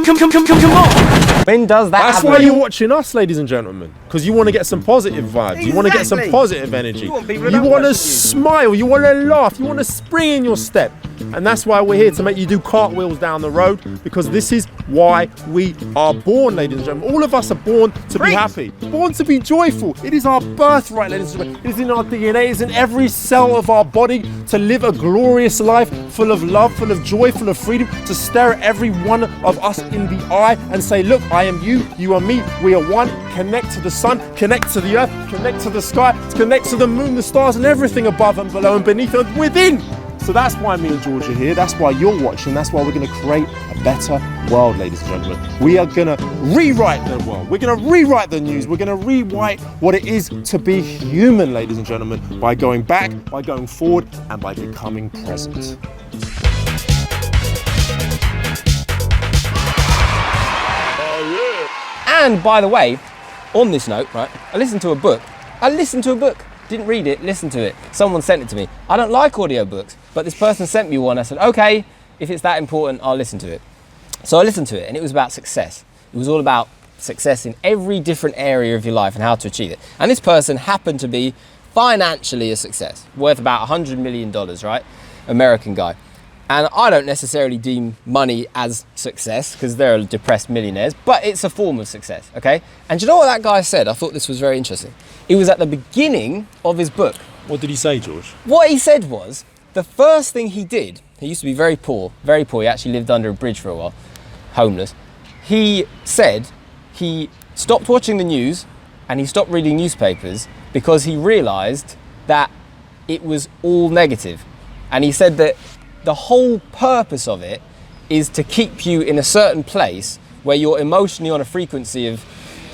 Come on. When does that That's happen? why you're watching us, ladies and gentlemen, because you want to get some positive vibes. You want to get some positive energy. You want people You to want to watch you. smile. You want to laugh. You want to spring in your step. And that's why we're here, to make you do cartwheels down the road, because this is why we are born, ladies and gentlemen. All of us are born to be happy, born to be joyful. It is our birthright, ladies and gentlemen. It is in our DNA. It is in every cell of our body to live a glorious life full of love, full of joy, full of freedom, to stare at every one of us in the eye and say, look, I am you, you are me, we are one. Connect to the sun, connect to the earth, connect to the sky, connect to the moon, the stars, and everything above and below and beneath and within. So that's why me and George are here. That's why you're watching. That's why we're going to create a better world, ladies and gentlemen. We are going to rewrite the world. We're going to rewrite the news. We're going to rewrite what it is to be human, ladies and gentlemen, by going back, by going forward, and by becoming present. And by the way, on this note, right, I listened to a book. Didn't read it, listened to it. Someone sent it to me. I don't like audiobooks, but this person sent me one. I said, okay, if it's that important, I'll listen to it. So I listened to it, and it was about success. It was all about success in every different area of your life and how to achieve it. And this person happened to be financially a success, worth about $100 million, right? American guy. And I don't necessarily deem money as success, because they're depressed millionaires, but it's a form of success, okay? And do you know what that guy said? I thought this was very interesting. It was at the beginning of his book. What did he say, George? What he said was, the first thing he did, he used to be very poor, he actually lived under a bridge for a while, homeless. He said he stopped watching the news and he stopped reading newspapers because he realized that it was all negative. And he said that the whole purpose of it is to keep you in a certain place where you're emotionally on a frequency of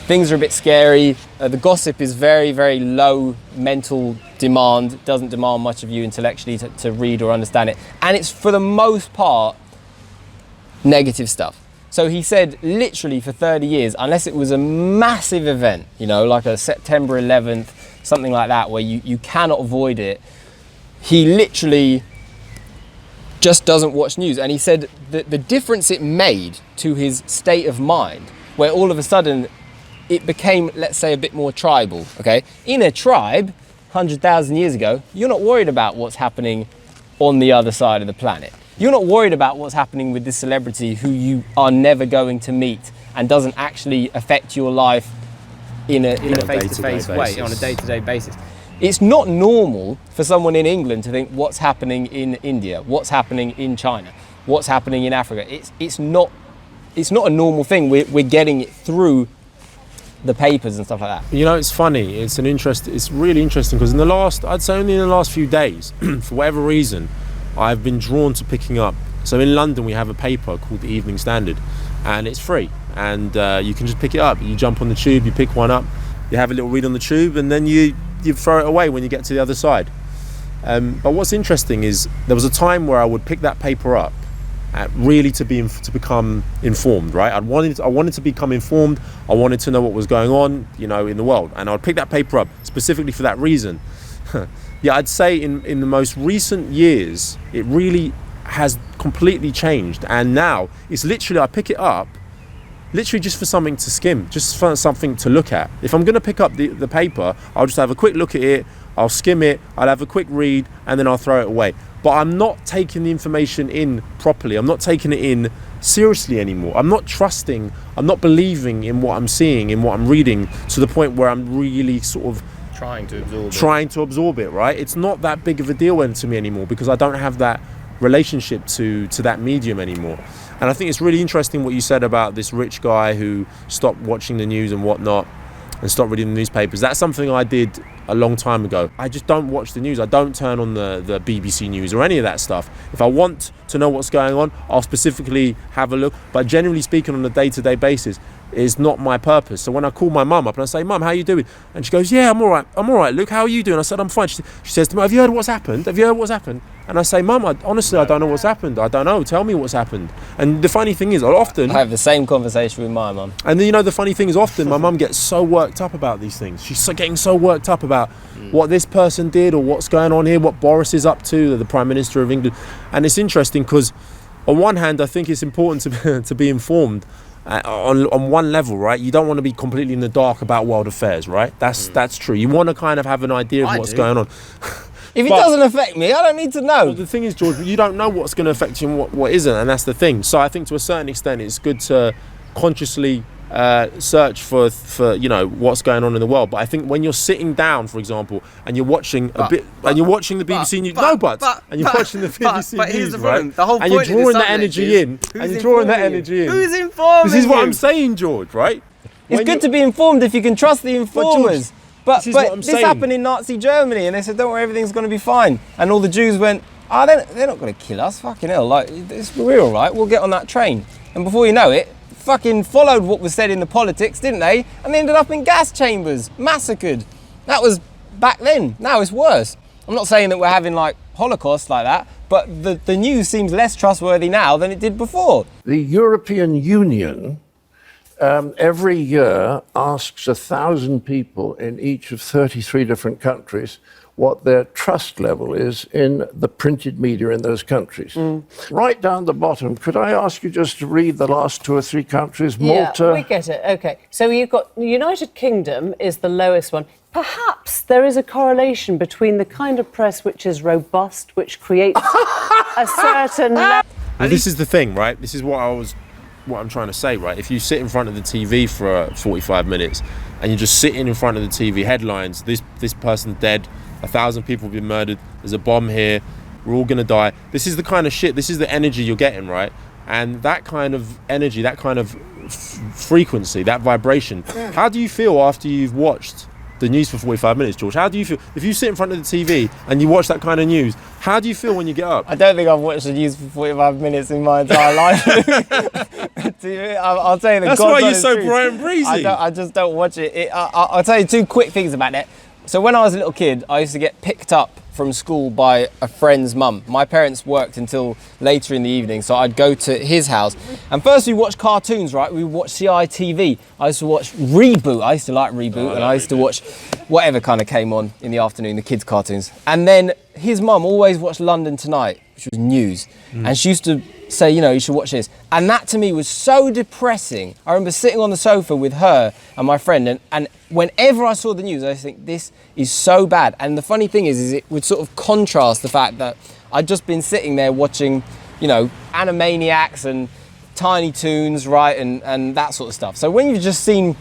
things are a bit scary, the gossip is very, very low mental demand, doesn't demand much of you intellectually to read or understand it. And it's, for the most part, negative stuff. So he said, literally for 30 years, unless it was a massive event, you know, like a September 11th, something like that, where you cannot avoid it, he literally just doesn't watch news. And he said that the difference it made to his state of mind, where all of a sudden it became, let's say, a bit more tribal, okay? In a tribe, 100,000 years ago, you're not worried about what's happening on the other side of the planet. You're not worried about what's happening with this celebrity who you are never going to meet and doesn't actually affect your life in a face-to-face way, on a day-to-day basis. It's not normal for someone in England to think what's happening in India, what's happening in China, what's happening in Africa. It's not a normal thing. We're getting it through the papers and stuff like that. You know, it's funny. It's really interesting, because I'd say only in the last few days, for whatever reason, I've been drawn to picking up. So in London, we have a paper called the Evening Standard, and it's free. And you can just pick it up. You jump on the tube, you pick one up, you have a little read on the tube, and then you throw it away when you get to the other side. But what's interesting is there was a time where I would pick that paper up, really to become informed, right? I wanted to become informed. I wanted to know what was going on, you know, in the world, and I'd pick that paper up specifically for that reason. Yeah, I'd say in the most recent years, it really has completely changed, and now it's literally, I pick it up literally just for something to skim, just for something to look at. If I'm going to pick up the paper, I'll just have a quick look at it, I'll skim it, I'll have a quick read, and then I'll throw it away. But I'm not taking the information in properly. I'm not taking it in seriously anymore. I'm not trusting, I'm not believing in what I'm seeing, in what I'm reading, to the point where I'm really sort of trying to absorb it, right? It's not that big of a deal to me anymore, because I don't have that relationship to that medium anymore. And I think it's really interesting what you said about this rich guy who stopped watching the news and whatnot and stopped reading the newspapers. That's something I did a long time ago. I just don't watch the news. I don't turn on the BBC News or any of that stuff. If I want to know what's going on, I'll specifically have a look. But generally speaking, on a day-to-day basis, is not my purpose. So when I call my mum up and I say, "Mum, how you doing?" And she goes, "Yeah, I'm all right, Luke, how are you doing?" I said, "I'm fine." She says to me, "Have you heard what's happened? And I say, "Mum, honestly, I don't know what's happened. I don't know. Tell me what's happened." And the funny thing is, often I have the same conversation with my mum. And you know, the funny thing is, often my mum gets so worked up about these things. She's getting so worked up about what this person did or what's going on here, what Boris is up to, the Prime Minister of England. And it's interesting because on one hand, I think it's important to be informed on one level, right? You don't want to be completely in the dark about world affairs, right? That's true. You want to kind of have an idea of what's going on. If it doesn't affect me, I don't need to know. Well, the thing is, George, you don't know what's going to affect you and what isn't, and that's the thing. So I think to a certain extent, it's good to consciously search for what's going on in the world. But I think when you're sitting down, for example, and you're watching and you're watching the BBC News, and you're watching the BBC News, right? The whole and you're drawing that energy in, Who's informing? This is what I'm saying, George, right? It's good to be informed if you can trust the informers. But this happened in Nazi Germany, and they said, don't worry, everything's going to be fine. And all the Jews went, they're not going to kill us, fucking hell. Like, we're all right, we'll get on that train. And before you know it, fucking followed what was said in the politics, didn't they? And they ended up in gas chambers, massacred. That was back then. Now it's worse. I'm not saying that we're having like Holocaust like that, but the news seems less trustworthy now than it did before. The European Union every year asks 1,000 people in each of 33 different countries what their trust level is in the printed media in those countries. Right down the bottom, could I ask you just to read the last 2 or 3 countries? Malta. Yeah, we get it. Okay. So you've got the United Kingdom is the lowest one. Perhaps there is a correlation between the kind of press which is robust, which creates a certain level. Well, this is the thing, right? This is what I'm trying to say, right? If you sit in front of the TV for 45 minutes and you're just sitting in front of the TV, headlines, this person dead, 1,000 people have been murdered, there's a bomb here, we're all gonna die. This is the kind of shit, this is the energy you're getting, right? And that kind of energy, that kind of frequency, that vibration, how do you feel after you've watched the news for 45 minutes, George? How do you feel? If you sit in front of the TV and you watch that kind of news, how do you feel when you get up? I don't think I've watched the news for 45 minutes in my entire life. I'll tell you the That's why you're so bright and breezy. I just don't watch it. I'll tell you 2 quick things about that. So when I was a little kid, I used to get picked up from school by a friend's mum. My parents worked until later in the evening, so I'd go to his house. And first we watched cartoons, right? We watched CITV. I used to watch Reboot. I used to like Reboot, and I used to watch whatever kind of came on in the afternoon, the kids' cartoons. And then his mum always watched London Tonight, which was news. And she used to say, you should watch this. And that to me was so depressing. I remember sitting on the sofa with her and my friend, and whenever I saw the news, I think this is so bad. And the funny thing is it would sort of contrast the fact that I'd just been sitting there watching, Animaniacs and Tiny Toons, right, and that sort of stuff. So when you've just seen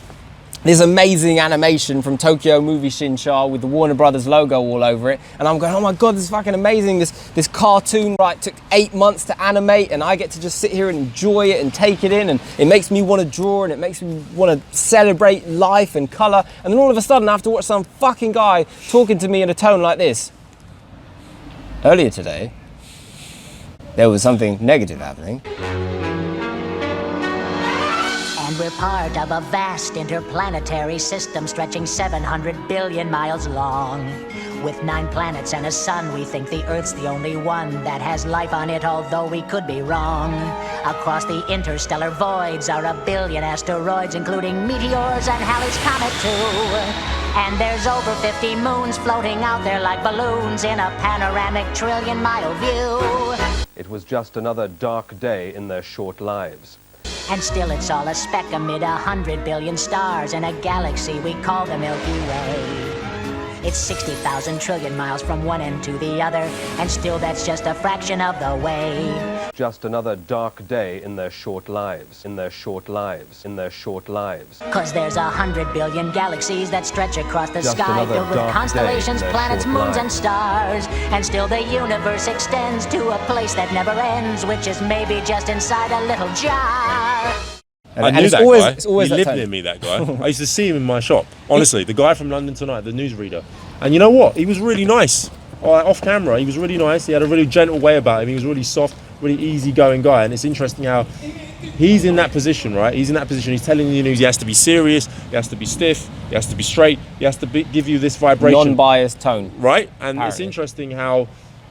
this amazing animation from Tokyo Movie Shinsha with the Warner Brothers logo all over it, and I'm going, oh my God, this is fucking amazing. This cartoon, right, took 8 months to animate, and I get to just sit here and enjoy it and take it in, and it makes me want to draw, and it makes me want to celebrate life and colour. And then all of a sudden I have to watch some fucking guy talking to me in a tone like this. Earlier today, there was something negative happening. And we're part of a vast interplanetary system stretching 700 billion miles long. With 9 planets and a sun, we think the Earth's the only one that has life on it, although we could be wrong. Across the interstellar voids are 1 billion asteroids, including meteors and Halley's Comet too. And there's over 50 moons floating out there like balloons in a panoramic trillion-mile view. It was just another dark day in their short lives. And still it's all a speck amid 100 billion stars in a galaxy we call the Milky Way. It's 60,000 trillion miles from one end to the other, and still that's just a fraction of the way. Just another dark day in their short lives, in their short lives, in their short lives. 'Cause there's 100 billion galaxies that stretch across the Just sky, another filled with dark constellations, day in their planets, short moons, lives. and stars. And still the universe extends to a place that never ends, which is maybe just inside a little jar. I knew it's that always, guy. It's always he that lived tone. near me, that guy. I used to see him in my shop. Honestly, the guy from London Tonight, the newsreader. And you know what? He was really nice. Off camera, he was really nice. He had a really gentle way about him. He was really soft, really easygoing guy. And it's interesting how he's in that position, right? He's in that position. He's telling you news. He has to be serious. He has to be stiff. He has to be straight. He has to give you this vibration. Non-biased tone. Right? And Apparently. It's interesting how,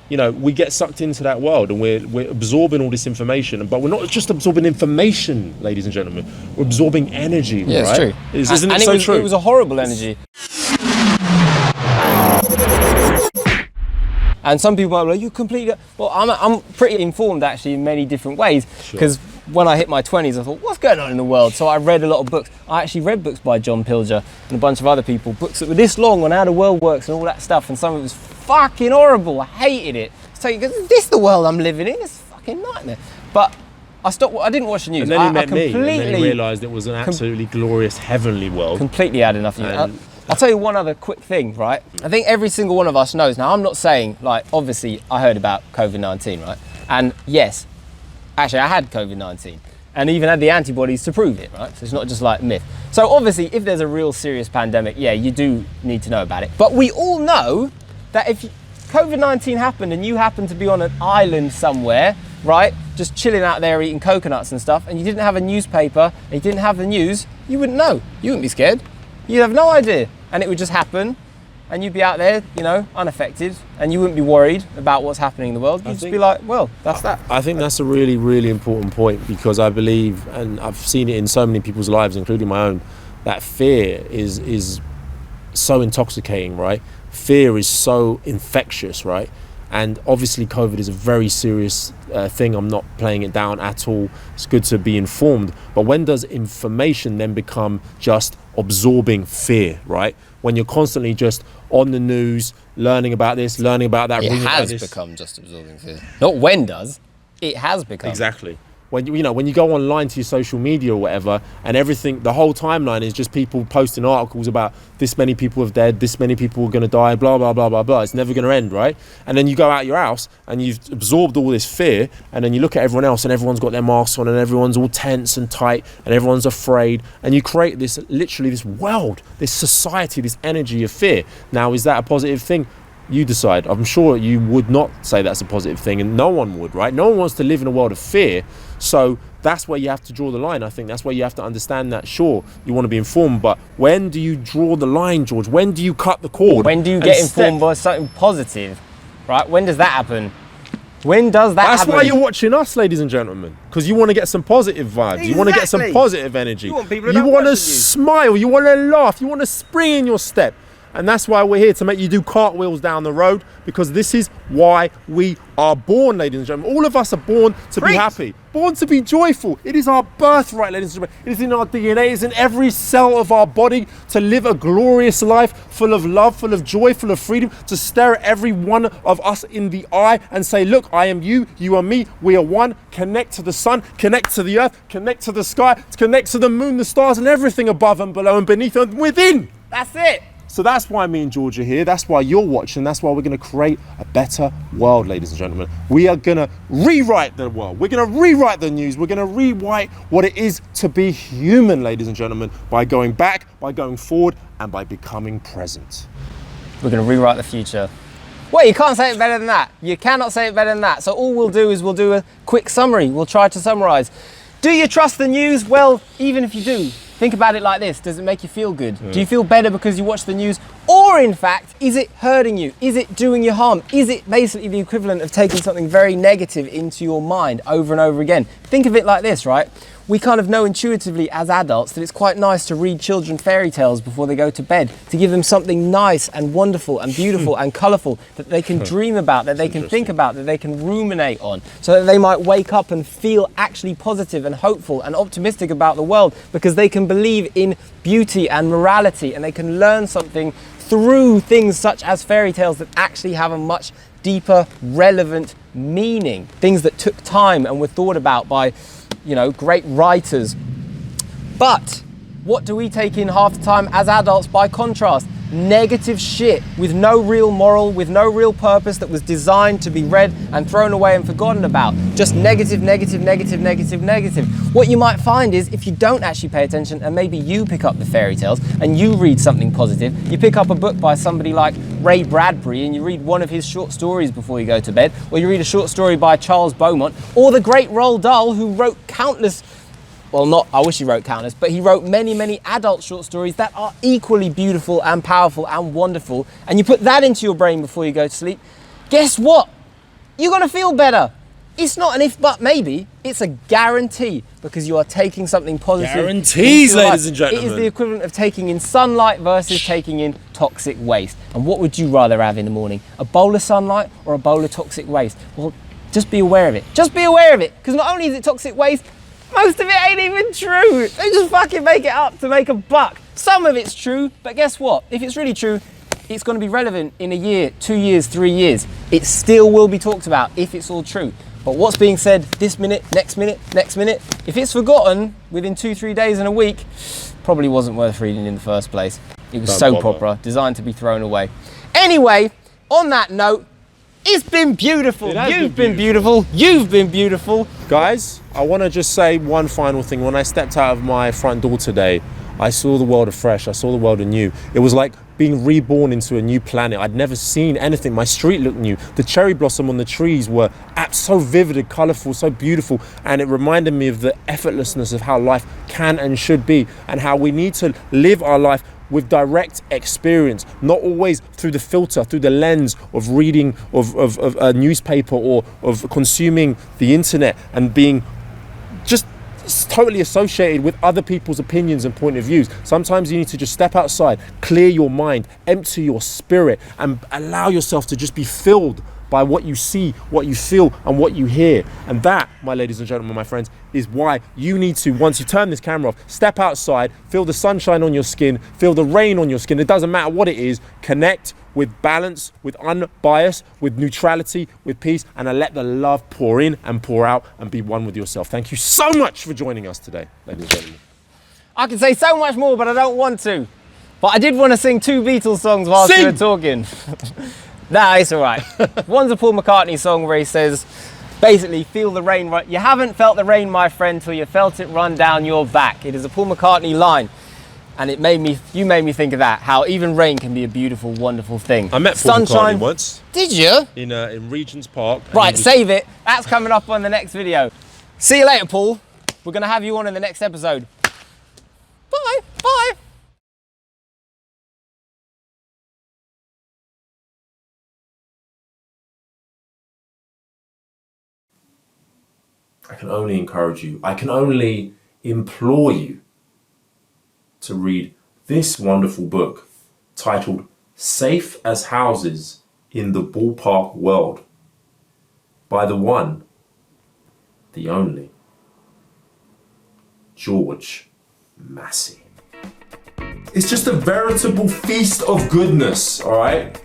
we get sucked into that world and we're absorbing all this information. But we're not just absorbing information, ladies and gentlemen. We're absorbing energy, Yeah, right? it's true. Isn't and it so true? It was a horrible energy. And some people are like, you completely... Well, I'm pretty informed, actually, in many different ways. Because when I hit my 20s, I thought, what's going on in the world? So I read a lot of books. I actually read books by John Pilger and a bunch of other people, books that were this long on how the world works and all that stuff. And some of it was fucking horrible. I hated it. So you go, is this the world I'm living in? It's a fucking nightmare. But I didn't watch the news. And then he met me, and completely then he realised it was an absolutely glorious, heavenly world. Completely had enough of it. I'll tell you one other quick thing, right? I think every single one of us knows. Now, I'm not saying, like, obviously, I heard about COVID-19, right? And yes, actually, I had COVID-19 and even had the antibodies to prove it, right? So it's not just like myth. So obviously, if there's a real serious pandemic, yeah, you do need to know about it. But we all know that if COVID-19 happened and you happened to be on an island somewhere, right, just chilling out there eating coconuts and stuff, and you didn't have a newspaper, and you didn't have the news, you wouldn't know. You wouldn't be scared. You'd have no idea. And it would just happen, and you'd be out there, you know, unaffected, and you wouldn't be worried about what's happening in the world. You'd just be like, well, that's that. I think that's a really, really important point, because I believe, and I've seen it in so many people's lives, including my own, that fear is so intoxicating, right? Fear is so infectious, right? And obviously COVID is a very serious thing. I'm not playing it down at all. It's good to be informed. But when does information then become just absorbing fear, right? When you're constantly just on the news, learning about this, learning about that. It has become just absorbing fear. Not when does, it has become. Exactly. When you go online to your social media or whatever, and everything, the whole timeline is just people posting articles about this many people have died, this many people are going to die, blah, blah, blah, blah, blah. It's never going to end, right? And then you go out your house and you've absorbed all this fear, and then you look at everyone else and everyone's got their masks on and everyone's all tense and tight and everyone's afraid, and you create this, literally this world, this society, this energy of fear. Now, is that a positive thing? You decide. I'm sure you would not say that's a positive thing, and no one would, right? No one wants to live in a world of fear. So that's where you have to draw the line. I think that's where you have to understand that, sure, you want to be informed, but when do you draw the line, George? When do you cut the cord? When do you get informed by something positive, right? When does that happen? When does that happen? That's why you're watching us, ladies and gentlemen, because you want to get some positive vibes. Exactly. You want to get some positive energy. You want to smile. You want to laugh. You want to spring in your step. And that's why we're here, to make you do cartwheels down the road, because this is why we are born, ladies and gentlemen. All of us are born to be happy, born to be joyful. It is our birthright, ladies and gentlemen. It is in our DNA, it is in every cell of our body to live a glorious life full of love, full of joy, full of freedom, to stare at every one of us in the eye and say, look, I am you, you are me, we are one. Connect to the sun, connect to the earth, connect to the sky, connect to the moon, the stars, and everything above and below and beneath and within. That's it. So that's why me and George are here. That's why you're watching. That's why we're going to create a better world, ladies and gentlemen. We are going to rewrite the world. We're going to rewrite the news. We're going to rewrite what it is to be human, ladies and gentlemen, by going back, by going forward, and by becoming present. We're going to rewrite the future. Well, you can't say it better than that. You cannot say it better than that. So all we'll do is we'll do a quick summary. We'll try to summarize. Do you trust the news? Well, even if you do, think about it like this. Does it make you feel good? Do you feel better because you watch the news? Or in fact, is it hurting you? Is it doing you harm? Is it basically the equivalent of taking something very negative into your mind over and over again? Think of it like this, right? We kind of know intuitively as adults that it's quite nice to read children fairy tales before they go to bed, to give them something nice and wonderful and beautiful and colourful that they can dream about, that they can think about, that they can ruminate on, so that they might wake up and feel actually positive and hopeful and optimistic about the world, because they can believe in beauty and morality, and they can learn something through things such as fairy tales that actually have a much deeper, relevant meaning. Things that took time and were thought about by, you know, great writers. But what do we take in half the time as adults by contrast? Negative shit with no real moral, with no real purpose, that was designed to be read and thrown away and forgotten about. Just negative, negative, negative, negative, negative. What you might find is, if you don't actually pay attention and maybe you pick up the fairy tales and you read something positive, you pick up a book by somebody like Ray Bradbury and you read one of his short stories before you go to bed, or you read a short story by Charles Beaumont, or the great Roald Dahl, who wrote countless, well, not, I wish he wrote countless, but he wrote many, many adult short stories that are equally beautiful and powerful and wonderful, and you put that into your brain before you go to sleep, guess what? You're gonna feel better. It's not an if, but maybe. It's a guarantee, because you are taking something positive. Guarantees, ladies and gentlemen. It is the equivalent of taking in sunlight versus taking in toxic waste. And what would you rather have in the morning? A bowl of sunlight or a bowl of toxic waste? Well, just be aware of it. Just be aware of it, because not only is it toxic waste, most of it ain't even true. They just fucking make it up to make a buck. Some of it's true, but guess what? If it's really true, it's going to be relevant in a year, 2 years, 3 years. It still will be talked about if it's all true. But what's being said this minute, next minute, next minute, if it's forgotten within 2-3 days and a week, probably wasn't worth reading in the first place. It was soap opera, designed to be thrown away. Anyway, on that note, it's been beautiful. You've been beautiful. You've been beautiful. Guys, I want to just say one final thing. When I stepped out of my front door today, I saw the world afresh. I saw the world anew. It was like being reborn into a new planet. I'd never seen anything. My street looked new. The cherry blossom on the trees were so vivid and colourful, so beautiful. And it reminded me of the effortlessness of how life can and should be, and how we need to live our life with direct experience, not always through the filter, through the lens of reading of a newspaper or of consuming the internet and being just totally associated with other people's opinions and point of views. Sometimes you need to just step outside, clear your mind, empty your spirit, and allow yourself to just be filled by what you see, what you feel, and what you hear. And that, my ladies and gentlemen, my friends, is why you need to, once you turn this camera off, step outside, feel the sunshine on your skin, feel the rain on your skin. It doesn't matter what it is. Connect with balance, with unbiased, with neutrality, with peace, and let the love pour in and pour out and be one with yourself. Thank you so much for joining us today, ladies and gentlemen. I can say so much more, but I don't want to. But I did want to sing 2 Beatles songs whilst we were talking. Nah, it's all right. One's a Paul McCartney song where he says, basically, feel the rain. You haven't felt the rain, my friend, till you felt it run down your back. It is a Paul McCartney line. And you made me think of that, how even rain can be a beautiful, wonderful thing. I met Paul McCartney once. Did you? In Regent's Park. Right, save it. That's coming up on the next video. See you later, Paul. We're going to have you on in the next episode. Bye. Bye. I can only encourage you, I can only implore you to read this wonderful book titled Safe as Houses in the Ballpark World by the one, the only, George Massey. It's just a veritable feast of goodness, all right?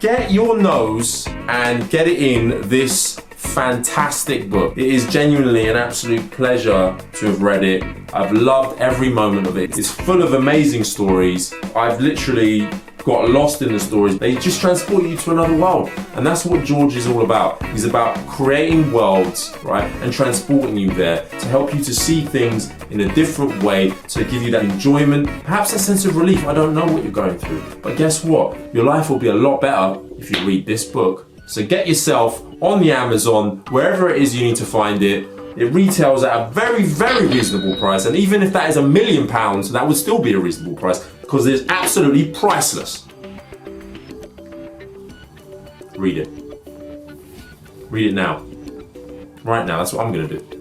Get your nose and get it in this fantastic book. It is genuinely an absolute pleasure to have read it. I've loved every moment of it. It's full of amazing stories. I've literally got lost in the stories. They just transport you to another world. And that's what George is all about. He's about creating worlds, right? And transporting you there to help you to see things in a different way, to give you that enjoyment, perhaps a sense of relief. I don't know what you're going through, but guess what? Your life will be a lot better if you read this book. So get yourself on the Amazon, wherever it is you need to find it. It retails at a very, very reasonable price. And even if that is £1 million, that would still be a reasonable price because it's absolutely priceless. Read it. Read it now. Right now, that's what I'm gonna do.